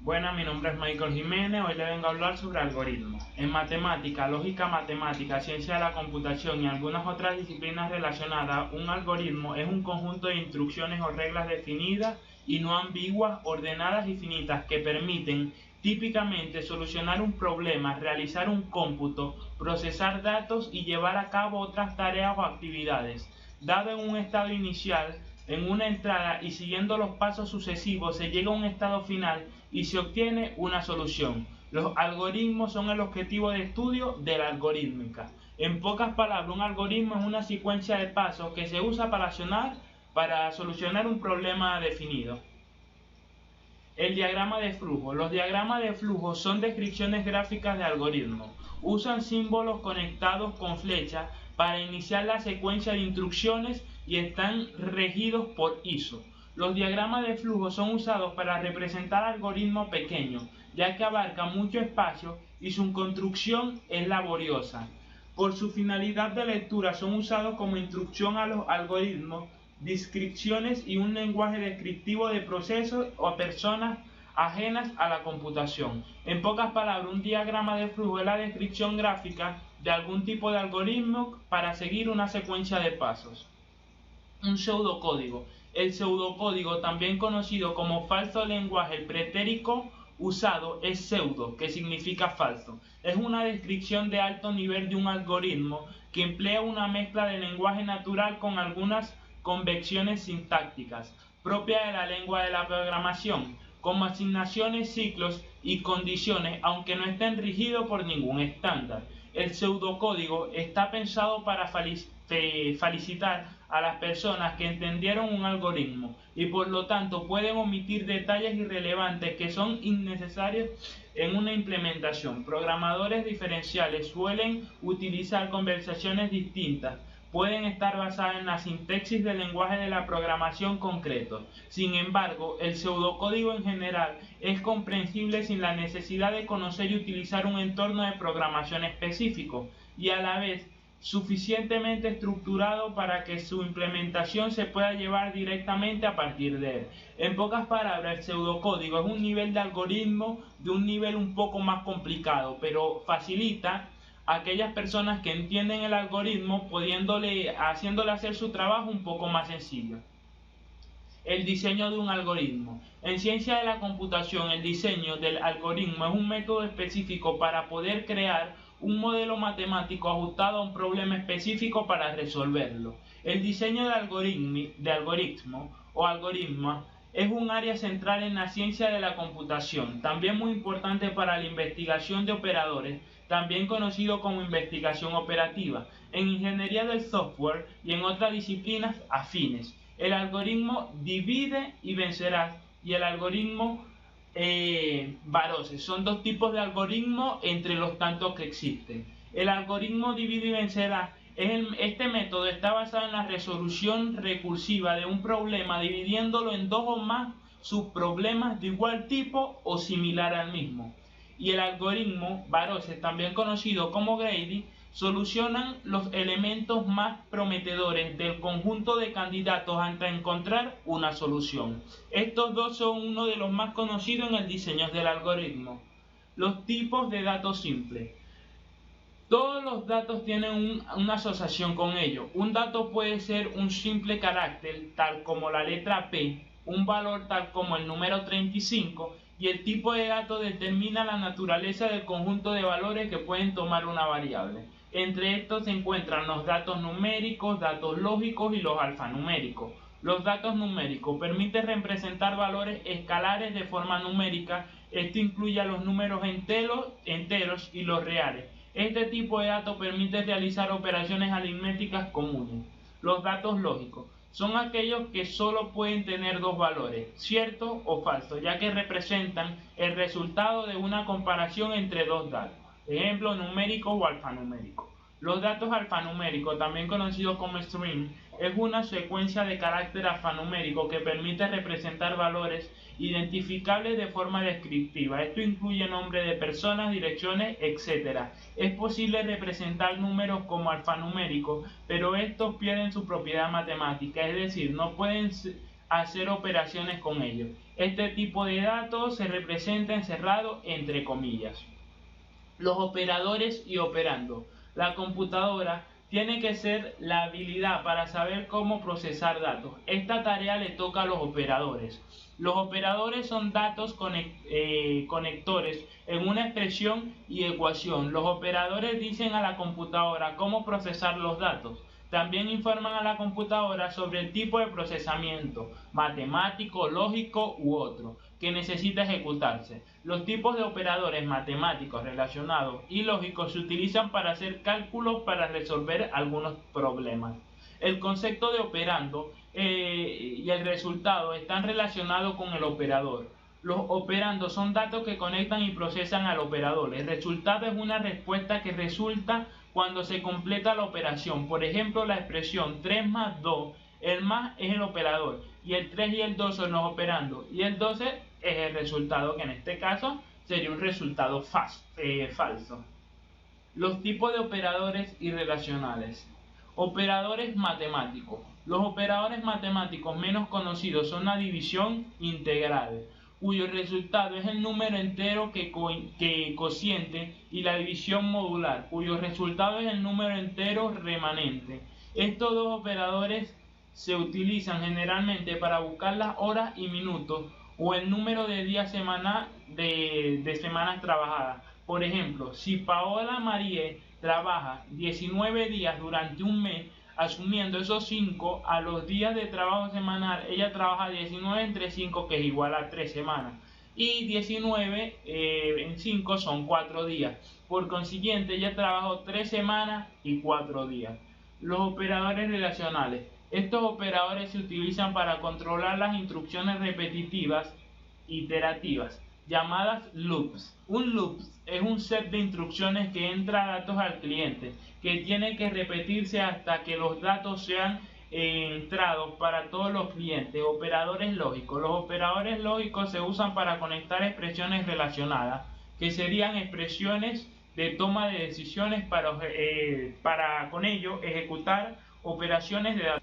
Buenas, mi nombre es Michael Jiménez. Hoy le vengo a hablar sobre algoritmos. En matemática, lógica matemática, ciencia de la computación y algunas otras disciplinas relacionadas, un algoritmo es un conjunto de instrucciones o reglas definidas y no ambiguas, ordenadas y finitas que permiten típicamente solucionar un problema, realizar un cómputo, procesar datos y llevar a cabo otras tareas o actividades. Dado en un estado inicial, en una entrada y siguiendo los pasos sucesivos se llega a un estado final y se obtiene una solución. Los algoritmos son el objetivo de estudio de la algorítmica. En pocas palabras, un algoritmo es una secuencia de pasos que se usa para solucionar un problema definido. El diagrama de flujo. Los diagramas de flujo son descripciones gráficas de algoritmos. Usan símbolos conectados con flechas para iniciar la secuencia de instrucciones y están regidos por ISO. Los diagramas de flujo son usados para representar algoritmos pequeños, ya que abarcan mucho espacio y su construcción es laboriosa. Por su finalidad de lectura son usados como instrucción a los algoritmos, descripciones y un lenguaje descriptivo de procesos o personas ajenas a la computación. En pocas palabras, un diagrama de flujo es la descripción gráfica de algún tipo de algoritmo para seguir una secuencia de pasos. Un pseudocódigo. El pseudocódigo, también conocido como falso lenguaje, el pretérito usado es pseudo, que significa falso. Es una descripción de alto nivel de un algoritmo que emplea una mezcla de lenguaje natural con algunas convenciones sintácticas propias de la lengua de la programación, como asignaciones, ciclos y condiciones, aunque no estén rigidos por ningún estándar. El pseudocódigo está pensado para felicitar a las personas que entendieron un algoritmo y por lo tanto pueden omitir detalles irrelevantes que son innecesarios en una implementación. Programadores diferenciales suelen utilizar conversaciones distintas. Pueden estar basadas en la sintaxis del lenguaje de la programación concreto. Sin embargo, el pseudocódigo en general es comprensible sin la necesidad de conocer y utilizar un entorno de programación específico y a la vez suficientemente estructurado para que su implementación se pueda llevar directamente a partir de él. En pocas palabras, el pseudocódigo es un nivel de algoritmo de un nivel un poco más complicado, pero facilita a aquellas personas que entienden el algoritmo, haciéndole hacer su trabajo un poco más sencillo. El diseño de un algoritmo. En ciencia de la computación, el diseño del algoritmo es un método específico para poder crear un modelo matemático ajustado a un problema específico para resolverlo. El diseño de algoritmo o algoritmo es un área central en la ciencia de la computación, también muy importante para la investigación de operadores, también conocido como investigación operativa, en ingeniería del software y en otras disciplinas afines. El algoritmo divide y vencerá y el algoritmo Barose. Son dos tipos de algoritmos entre los tantos que existen. El algoritmo divide y vencerá. Este método está basado en la resolución recursiva de un problema dividiéndolo en dos o más subproblemas de igual tipo o similar al mismo. Y el algoritmo Barose, también conocido como Grady, solucionan los elementos más prometedores del conjunto de candidatos hasta encontrar una solución. Estos dos son uno de los más conocidos en el diseño del algoritmo. Los tipos de datos simples. Todos los datos tienen una asociación con ellos. Un dato puede ser un simple carácter, tal como la letra P, un valor tal como el número 35, y el tipo de dato determina la naturaleza del conjunto de valores que pueden tomar una variable. Entre estos se encuentran los datos numéricos, datos lógicos y los alfanuméricos. Los datos numéricos permiten representar valores escalares de forma numérica. Esto incluye a los números enteros y los reales. Este tipo de datos permite realizar operaciones aritméticas comunes. Los datos lógicos son aquellos que solo pueden tener dos valores, cierto o falso, ya que representan el resultado de una comparación entre dos datos. Ejemplo, numérico o alfanumérico. Los datos alfanuméricos, también conocidos como string, es una secuencia de carácter alfanumérico que permite representar valores identificables de forma descriptiva. Esto incluye nombres de personas, direcciones, etc. Es posible representar números como alfanuméricos, pero estos pierden su propiedad matemática, es decir, no pueden hacer operaciones con ellos. Este tipo de datos se representa encerrado entre comillas. Los operadores y operando. La computadora tiene que ser la habilidad para saber cómo procesar datos. Esta tarea le toca a los operadores. Los operadores son datos conectores en una expresión y ecuación. Los operadores dicen a la computadora cómo procesar los datos. También informan a la computadora sobre el tipo de procesamiento, matemático, lógico u otro, que necesita ejecutarse. Los tipos de operadores matemáticos, relacionados y lógicos se utilizan para hacer cálculos para resolver algunos problemas. El concepto de operando y el resultado están relacionados con el operador. Los operandos son datos que conectan y procesan al operador. El resultado es una respuesta que resulta cuando se completa la operación. Por ejemplo, la expresión 3 más 2, el más es el operador y el 3 y el 2 son los operandos y el 12 es el resultado, que en este caso sería un resultado falso. Los tipos de operadores y relacionales. Operadores matemáticos. Los operadores matemáticos menos conocidos son la división integral, cuyo resultado es el número entero que cociente, y la división modular, cuyo resultado es el número entero remanente. Estos dos operadores se utilizan generalmente para buscar las horas y minutos o el número de días de semanas trabajadas. Por ejemplo, si Paola Marie trabaja 19 días durante un mes, asumiendo esos 5 a los días de trabajo semanal, ella trabaja 19 entre 5, que es igual a 3 semanas. Y 19 en 5 son 4 días. Por consiguiente, ella trabajó 3 semanas y 4 días. Los operadores relacionales. Estos operadores se utilizan para controlar las instrucciones repetitivas iterativas, llamadas loops. Un loop es un set de instrucciones que entra datos al cliente, que tiene que repetirse hasta que los datos sean entrados para todos los clientes. Operadores lógicos. Los operadores lógicos se usan para conectar expresiones relacionadas, que serían expresiones de toma de decisiones para con ello ejecutar operaciones de datos.